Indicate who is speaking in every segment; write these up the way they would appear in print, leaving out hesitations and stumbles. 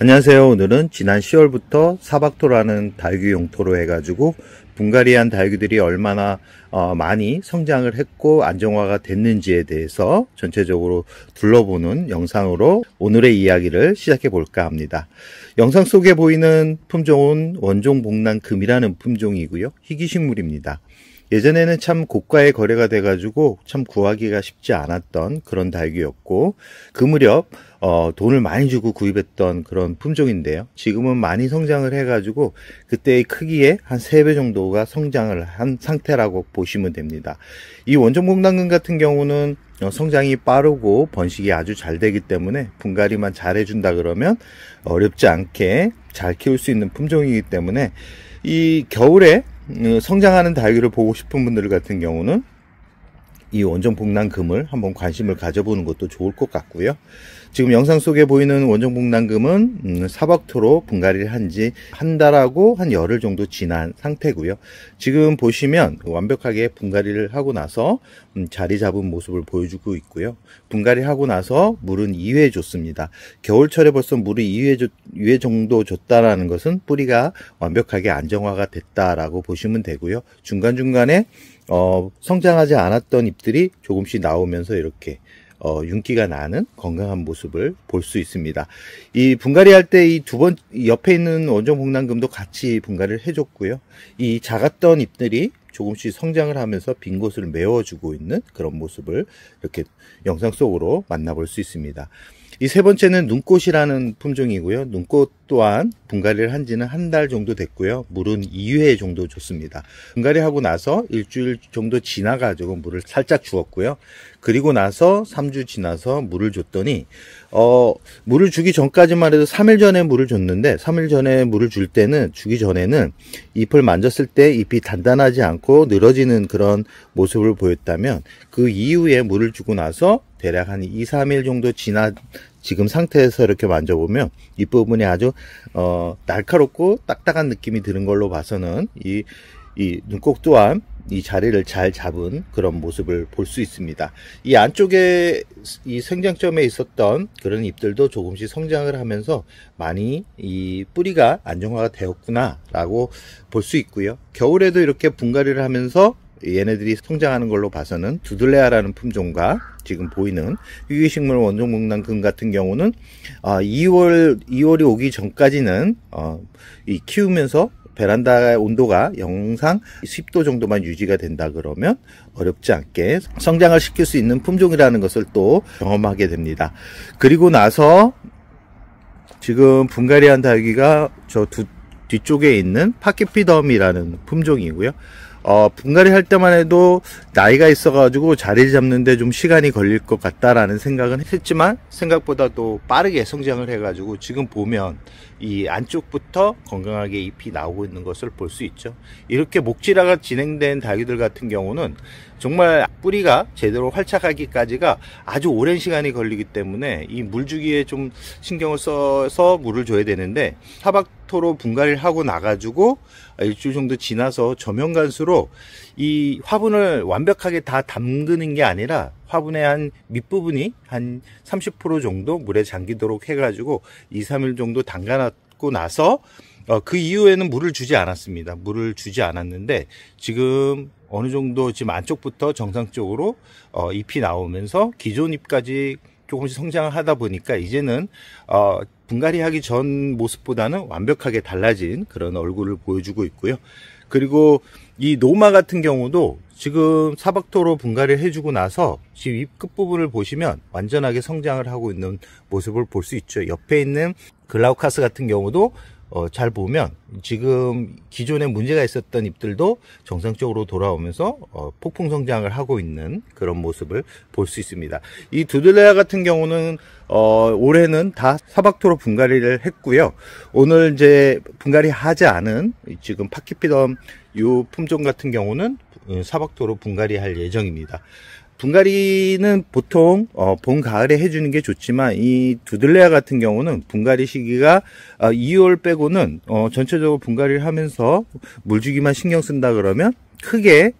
Speaker 1: 안녕하세요. 오늘은 지난 10월부터 사박토라는 다육이 용토로 해가지고 분갈이한 다육이들이 얼마나 많이 성장을 했고 안정화가 됐는지에 대해서 전체적으로 둘러보는 영상으로 오늘의 이야기를 시작해 볼까 합니다. 영상 속에 보이는 품종은 원종복랑금이라는 품종이고요. 희귀식물입니다. 예전에는 참 고가의 거래가 돼가지고 참 구하기가 쉽지 않았던 그런 다육이였고 그 무렵 돈을 많이 주고 구입했던 그런 품종인데요. 지금은 많이 성장을 해가지고 그때의 크기의 한 3배 정도가 성장을 한 상태라고 보시면 됩니다. 이 원종복랑금 같은 경우는 성장이 빠르고 번식이 아주 잘 되기 때문에 분갈이만 잘 해준다 그러면 어렵지 않게 잘 키울 수 있는 품종이기 때문에 이 겨울에 성장하는 다육이를 보고 싶은 분들 같은 경우는 이 원종복랑금을 한번 관심을 가져보는 것도 좋을 것 같고요. 지금 영상 속에 보이는 원종복랑금은 사박토로 분갈이를 한 지 한 달하고 한 열흘 정도 지난 상태고요. 지금 보시면 완벽하게 분갈이를 하고 나서 자리 잡은 모습을 보여주고 있고요. 분갈이를 하고 나서 물은 2회 줬습니다. 겨울철에 벌써 물을 2회 정도 줬다라는 것은 뿌리가 완벽하게 안정화가 됐다라고 보시면 되고요. 중간중간에 성장하지 않았던 잎들이 조금씩 나오면서 이렇게 윤기가 나는 건강한 모습을 볼 수 있습니다. 이 분갈이 할 때 이 옆에 있는 원종복랑금도 같이 분갈이를 해줬고요. 이 작았던 잎들이 조금씩 성장을 하면서 빈 곳을 메워주고 있는 그런 모습을 이렇게 영상 속으로 만나볼 수 있습니다. 이 세 번째는 눈꽃이라는 품종이고요. 눈꽃 또한 분갈이를 한 지는 한 달 정도 됐고요. 물은 2회 정도 줬습니다. 분갈이 하고 나서 일주일 정도 지나가지고 물을 살짝 주었고요. 그리고 나서 3주 지나서 물을 줬더니 물을 주기 전까지만 해도 3일 전에 물을 줬는데 3일 전에 물을 줄 때는 주기 전에는 잎을 만졌을 때 잎이 단단하지 않고 늘어지는 그런 모습을 보였다면 그 이후에 물을 주고 나서 대략 한 2, 3일 정도 지난 지금 상태에서 이렇게 만져보면 잎부분이 아주 날카롭고 딱딱한 느낌이 드는 걸로 봐서는 이 눈꽃 또한 이 자리를 잘 잡은 그런 모습을 볼 수 있습니다. 이 안쪽에 이 생장점에 있었던 그런 잎들도 조금씩 성장을 하면서 많이 이 뿌리가 안정화가 되었구나 라고 볼 수 있고요. 겨울에도 이렇게 분갈이를 하면서 얘네들이 성장하는 걸로 봐서는 두들레아라는 품종과 지금 보이는 희귀식물 원종복랑금 같은 경우는 2월이 오기 전까지는 이 키우면서 베란다 온도가 영상 10도 정도만 유지가 된다 그러면 어렵지 않게 성장을 시킬 수 있는 품종이라는 것을 또 경험하게 됩니다. 그리고 나서 지금 분갈이한 다육이가 저 뒤쪽에 있는 파키피덤이라는 품종이고요. 분갈이 할 때만 해도 나이가 있어가지고 자리 잡는데 좀 시간이 걸릴 것 같다라는 생각은 했지만 생각보다 또 빠르게 성장을 해가지고 지금 보면 이 안쪽부터 건강하게 잎이 나오고 있는 것을 볼 수 있죠. 이렇게 목질화가 진행된 다육이들 같은 경우는 정말 뿌리가 제대로 활착하기까지가 아주 오랜 시간이 걸리기 때문에 이 물주기에 좀 신경을 써서 물을 줘야 되는데 사박토로 분갈이를 하고 나가지고 일주일 정도 지나서 저면간수로 이 화분을 완벽하게 다 담그는 게 아니라 화분의 한 밑부분이 한 30% 정도 물에 잠기도록 해가지고 2, 3일 정도 담가놨고 나서 그 이후에는 물을 주지 않았습니다. 물을 주지 않았는데 지금 어느 정도 지금 안쪽부터 정상적으로 잎이 나오면서 기존 잎까지 조금씩 성장을 하다 보니까 이제는 분갈이 하기 전 모습보다는 완벽하게 달라진 그런 얼굴을 보여주고 있고요. 그리고 이 노마 같은 경우도 지금 사박토로 분갈이를 해주고 나서 지금 잎 끝부분을 보시면 완전하게 성장을 하고 있는 모습을 볼 수 있죠. 옆에 있는 글라우카스 같은 경우도 잘 보면 지금 기존에 문제가 있었던 잎들도 정상적으로 돌아오면서 폭풍 성장을 하고 있는 그런 모습을 볼 수 있습니다. 이 두들레아 같은 경우는 올해는 다 사박토로 분갈이를 했고요. 오늘 이제 분갈이 하지 않은 지금 파키피덤 이 품종 같은 경우는 사박토로 분갈이 할 예정입니다. 분갈이는 보통 봄 가을에 해주는 게 좋지만 이 두들레아 같은 경우는 분갈이 시기가 2월 빼고는 전체적으로 분갈이를 하면서 물주기만 신경 쓴다 그러면 크게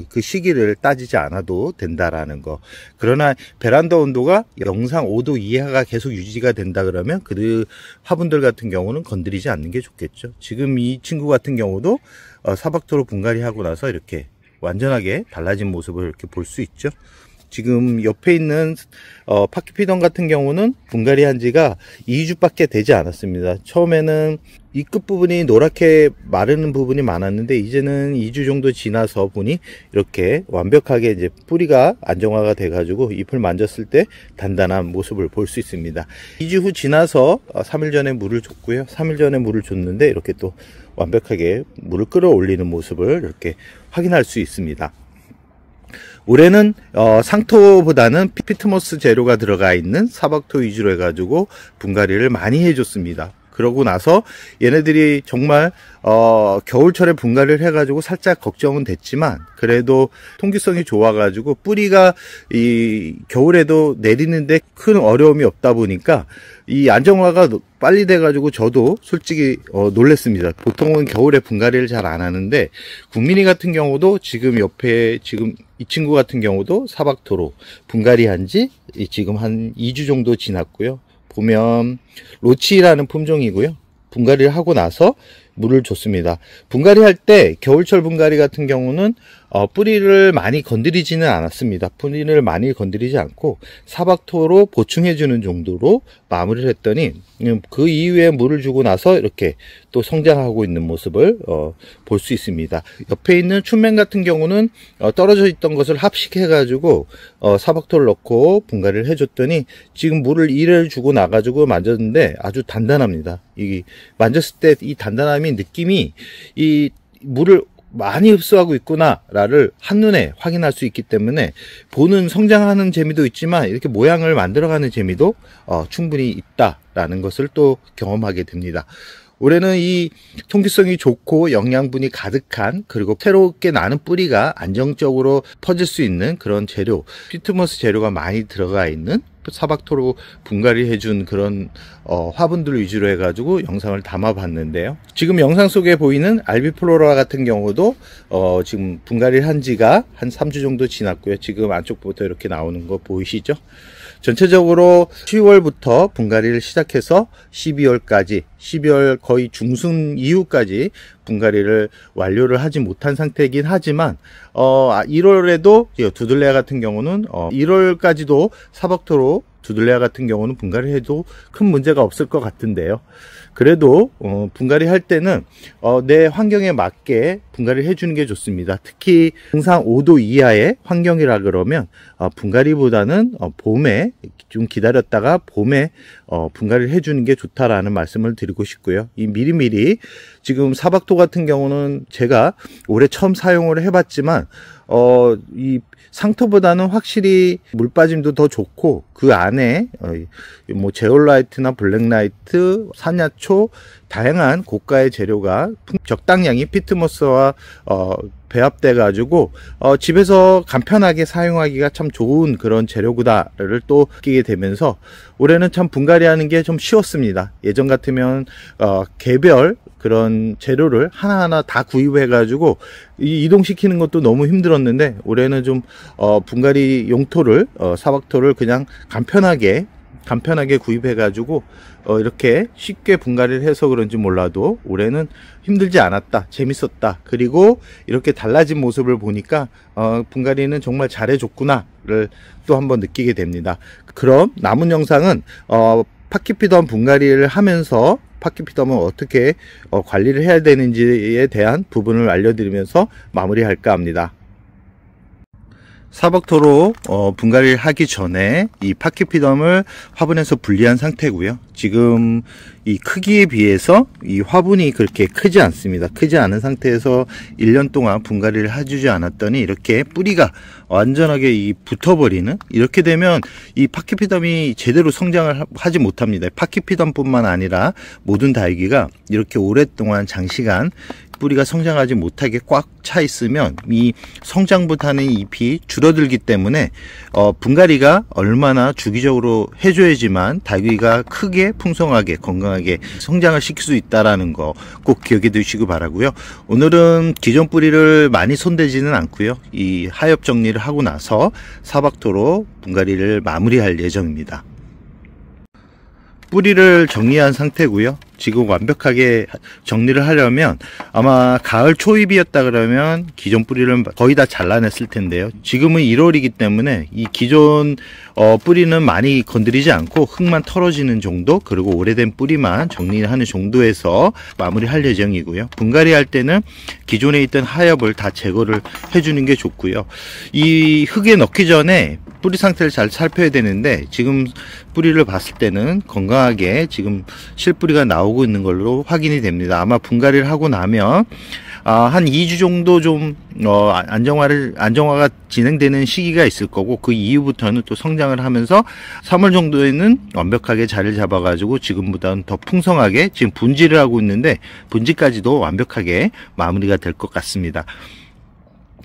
Speaker 1: 그 시기를 따지지 않아도 된다라는 거. 그러나 베란다 온도가 영상 5도 이하가 계속 유지가 된다 그러면 그 화분들 같은 경우는 건드리지 않는 게 좋겠죠. 지금 이 친구 같은 경우도 사박토로 분갈이 하고 나서 이렇게 완전하게 달라진 모습을 이렇게 볼 수 있죠. 지금 옆에 있는 파키피던 같은 경우는 분갈이 한 지가 2주밖에 되지 않았습니다. 처음에는 이 끝부분이 노랗게 마르는 부분이 많았는데 이제는 2주 정도 지나서 보니 이렇게 완벽하게 이제 뿌리가 안정화가 돼 가지고 잎을 만졌을 때 단단한 모습을 볼 수 있습니다. 2주 후 지나서 3일 전에 물을 줬고요. 3일 전에 물을 줬는데 이렇게 또 완벽하게 물을 끌어올리는 모습을 이렇게 확인할 수 있습니다. 올해는 상토보다는 피트모스 재료가 들어가 있는 사박토 위주로 해가지고 분갈이를 많이 해줬습니다. 그러고 나서 얘네들이 정말 겨울철에 분갈이를 해가지고 살짝 걱정은 됐지만 그래도 통기성이 좋아가지고 뿌리가 이 겨울에도 내리는데 큰 어려움이 없다 보니까 이 안정화가 빨리 돼가지고 저도 솔직히 놀랬습니다. 보통은 겨울에 분갈이를 잘 안 하는데 국민이 같은 경우도 지금 옆에 지금 이 친구 같은 경우도 사박토로 분갈이 한지 지금 한 2주 정도 지났고요. 보면 로치라는 품종이고요. 분갈이를 하고 나서 물을 줬습니다. 분갈이 할 때 겨울철 분갈이 같은 경우는 뿌리를 많이 건드리지는 않았습니다. 뿌리를 많이 건드리지 않고 사박토로 보충해 주는 정도로 마무리를 했더니 그 이후에 물을 주고 나서 이렇게 또 성장하고 있는 모습을 볼 수 있습니다. 옆에 있는 춘맨 같은 경우는 떨어져 있던 것을 합식해 가지고 사박토를 넣고 분갈이를 해줬더니 지금 물을 1회 주고 나가지고 만졌는데 아주 단단합니다. 이 만졌을 때 이 단단함이 느낌이 이 물을 많이 흡수하고 있구나를 한눈에 확인할 수 있기 때문에 보는 성장하는 재미도 있지만 이렇게 모양을 만들어가는 재미도 충분히 있다라는 것을 또 경험하게 됩니다. 올해는 이 통기성이 좋고 영양분이 가득한 그리고 새롭게 나는 뿌리가 안정적으로 퍼질 수 있는 그런 재료, 피트모스 재료가 많이 들어가 있는 사박토로 분갈이 해준 그런 화분들 위주로 해가지고 영상을 담아 봤는데요. 지금 영상 속에 보이는 알비플로라 같은 경우도 지금 분갈이를 한 지가 한 3주 정도 지났고요. 지금 안쪽부터 이렇게 나오는 거 보이시죠? 전체적으로 10월부터 분갈이를 시작해서 12월까지 12월 거의 중순 이후까지 분갈이를 완료를 하지 못한 상태이긴 하지만 1월에도 두들레아 같은 경우는 1월까지도 사박토로 두들레아 같은 경우는 분갈이 해도 큰 문제가 없을 것 같은데요. 그래도 분갈이 할 때는 내 환경에 맞게 분갈이를 해주는 게 좋습니다. 특히 영상 5도 이하의 환경이라 그러면 분갈이보다는 봄에 좀 기다렸다가 봄에 분갈이를 해주는 게 좋다라는 말씀을 드리고 싶고요. 이 미리미리 지금 사박토 같은 경우는 제가 올해 처음 사용을 해봤지만 이 상토보다는 확실히 물 빠짐도 더 좋고 그 안에 뭐 제올라이트나 블랙라이트, 산야초 다양한 고가의 재료가 적당량이 피트모스와 배합돼 가지고 집에서 간편하게 사용하기가 참 좋은 그런 재료구나를 또 느끼게 되면서 올해는 참 분갈이 하는 게 좀 쉬웠습니다. 예전 같으면 개별 그런 재료를 하나하나 다 구입해 가지고 이동시키는 것도 너무 힘들었는데 올해는 좀 분갈이 용토를 사박토를 그냥 간편하게 구입해 가지고 이렇게 쉽게 분갈이를 해서 그런지 몰라도 올해는 힘들지 않았다, 재밌었다, 그리고 이렇게 달라진 모습을 보니까 분갈이는 정말 잘해줬구나를 또 한번 느끼게 됩니다. 그럼 남은 영상은 파키피덤 분갈이를 하면서 파키피덤은 어떻게 관리를 해야 되는지에 대한 부분을 알려드리면서 마무리할까 합니다. 사박토로 분갈이를 하기 전에 이 파키피덤을 화분에서 분리한 상태고요. 지금 이 크기에 비해서 이 화분이 그렇게 크지 않습니다. 크지 않은 상태에서 1년 동안 분갈이를 해주지 않았더니 이렇게 뿌리가 완전하게 붙어버리는, 이렇게 되면 이 파키피덤이 제대로 성장을 하지 못합니다. 파키피덤 뿐만 아니라 모든 다육이가 이렇게 오랫동안 장시간 뿌리가 성장하지 못하게 꽉 차 있으면 이 성장부터는 잎이 줄어들기 때문에 분갈이가 얼마나 주기적으로 해줘야지만 다육이가 크게 빠르게 풍성하게 건강하게 성장을 시킬 수 있다라는 거 꼭 기억해 두시기 바라고요. 오늘은 기존 뿌리를 많이 손대지는 않고요. 이 하엽 정리를 하고 나서 사박토로 분갈이를 마무리할 예정입니다. 뿌리를 정리한 상태고요. 지금 완벽하게 정리를 하려면 아마 가을 초입이었다 그러면 기존 뿌리를 거의 다 잘라냈을 텐데요. 지금은 1월이기 때문에 이 기존 뿌리는 많이 건드리지 않고 흙만 털어지는 정도, 그리고 오래된 뿌리만 정리하는 정도에서 마무리할 예정이고요. 분갈이 할 때는 기존에 있던 하엽을 다 제거를 해주는 게 좋고요. 이 흙에 넣기 전에 뿌리 상태를 잘 살펴야 되는데 지금 뿌리를 봤을 때는 건강하게 지금 실뿌리가 나오고 있는 걸로 확인이 됩니다. 아마 분갈이를 하고 나면 한 2주 정도 좀 안정화가 진행되는 시기가 있을 거고, 그 이후부터는 또 성장을 하면서 3월 정도에는 완벽하게 자리를 잡아가지고 지금보다는 더 풍성하게, 지금 분지를 하고 있는데 분지까지도 완벽하게 마무리가 될 것 같습니다.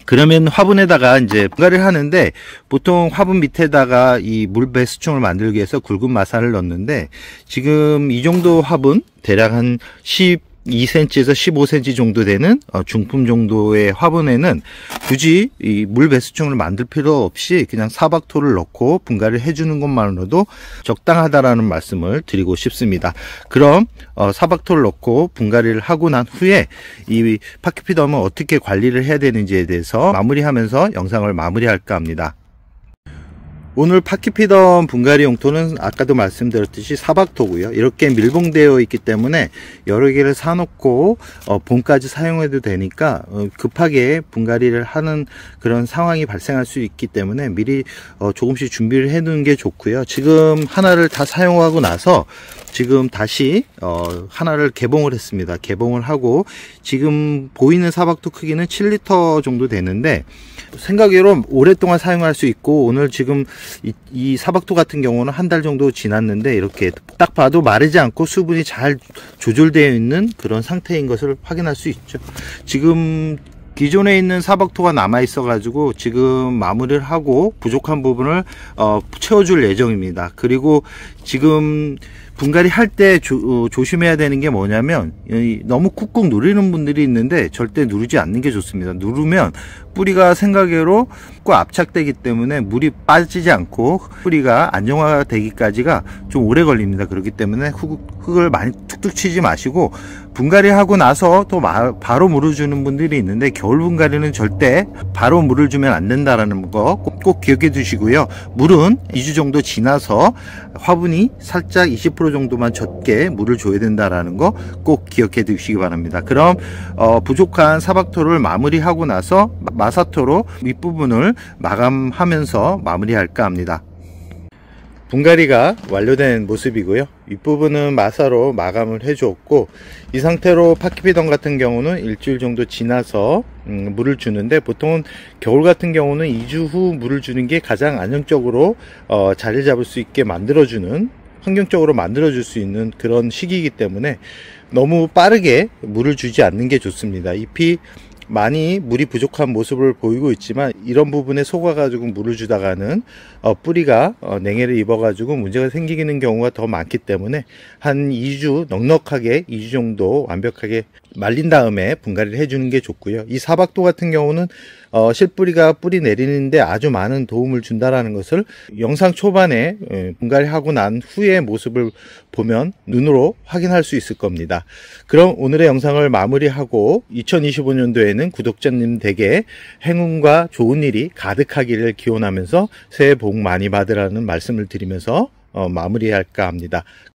Speaker 1: 그러면 화분에다가 이제 분갈이를 하는데, 보통 화분 밑에다가 이 물 배수충을 만들기 위해서 굵은 마사를 넣는데, 지금 이 정도 화분 대략 한 12cm에서 15cm 정도 되는 중품 정도의 화분에는 굳이 이 물 배수충을 만들 필요 없이 그냥 사박토를 넣고 분갈이를 해주는 것만으로도 적당하다라는 말씀을 드리고 싶습니다. 그럼 사박토를 넣고 분갈이를 하고 난 후에 이 파키피덤은 어떻게 관리를 해야 되는지에 대해서 마무리하면서 영상을 마무리할까 합니다. 오늘 파키피덤 분갈이 용토는 아까도 말씀드렸듯이 사박토고요. 이렇게 밀봉되어 있기 때문에 여러 개를 사놓고 봄까지 사용해도 되니까 급하게 분갈이를 하는 그런 상황이 발생할 수 있기 때문에 미리 조금씩 준비를 해 두는 게 좋고요. 지금 하나를 다 사용하고 나서 지금 다시 하나를 개봉을 했습니다. 개봉을 하고 지금 보이는 사박토 크기는 7리터 정도 되는데, 생각외로 오랫동안 사용할 수 있고, 오늘 지금 이 사박토 같은 경우는 한 달 정도 지났는데 이렇게 딱 봐도 마르지 않고 수분이 잘 조절되어 있는 그런 상태인 것을 확인할 수 있죠. 지금 기존에 있는 사박토가 남아 있어 가지고 지금 마무리를 하고 부족한 부분을 채워줄 예정입니다. 그리고 지금 분갈이 할 때 조심해야 되는 게 뭐냐면, 너무 꾹꾹 누르는 분들이 있는데 절대 누르지 않는 게 좋습니다. 누르면 뿌리가 생각외로 꼭 압착되기 때문에 물이 빠지지 않고 뿌리가 안정화가 되기까지가 좀 오래 걸립니다. 그렇기 때문에 흙을 많이 툭툭 치지 마시고, 분갈이 하고 나서 또 바로 물을 주는 분들이 있는데 겨울 분갈이는 절대 바로 물을 주면 안 된다라는 거 꼭 기억해 두시고요. 물은 2주 정도 지나서 화분이 살짝 20% 정도만 적게 물을 줘야 된다라는 거 꼭 기억해 두시기 바랍니다. 그럼 부족한 사박토를 마무리하고 나서 마사토로 윗부분을 마감하면서 마무리할까 합니다. 분갈이가 완료된 모습이고요. 윗부분은 마사로 마감을 해 주었고, 이 상태로 파키피덤 같은 경우는 일주일 정도 지나서 물을 주는데, 보통은 겨울 같은 경우는 2주 후 물을 주는 게 가장 안정적으로 자리를 잡을 수 있게 만들어주는, 환경적으로 만들어줄 수 있는 그런 시기이기 때문에 너무 빠르게 물을 주지 않는 게 좋습니다. 잎이 많이 물이 부족한 모습을 보이고 있지만 이런 부분에 속아 가지고 물을 주다가는 뿌리가 냉해를 입어 가지고 문제가 생기는 경우가 더 많기 때문에 한 2주 넉넉하게 2주 정도 완벽하게 말린 다음에 분갈이를 해주는 게 좋고요. 이 사박토 같은 경우는 실뿌리가 뿌리 내리는데 아주 많은 도움을 준다라는 것을 영상 초반에 분갈이 하고 난 후의 모습을 보면 눈으로 확인할 수 있을 겁니다. 그럼 오늘의 영상을 마무리하고 2025년도에는 구독자님 댁에 행운과 좋은 일이 가득하기를 기원하면서 새해 복 많이 받으라는 말씀을 드리면서 마무리할까 합니다.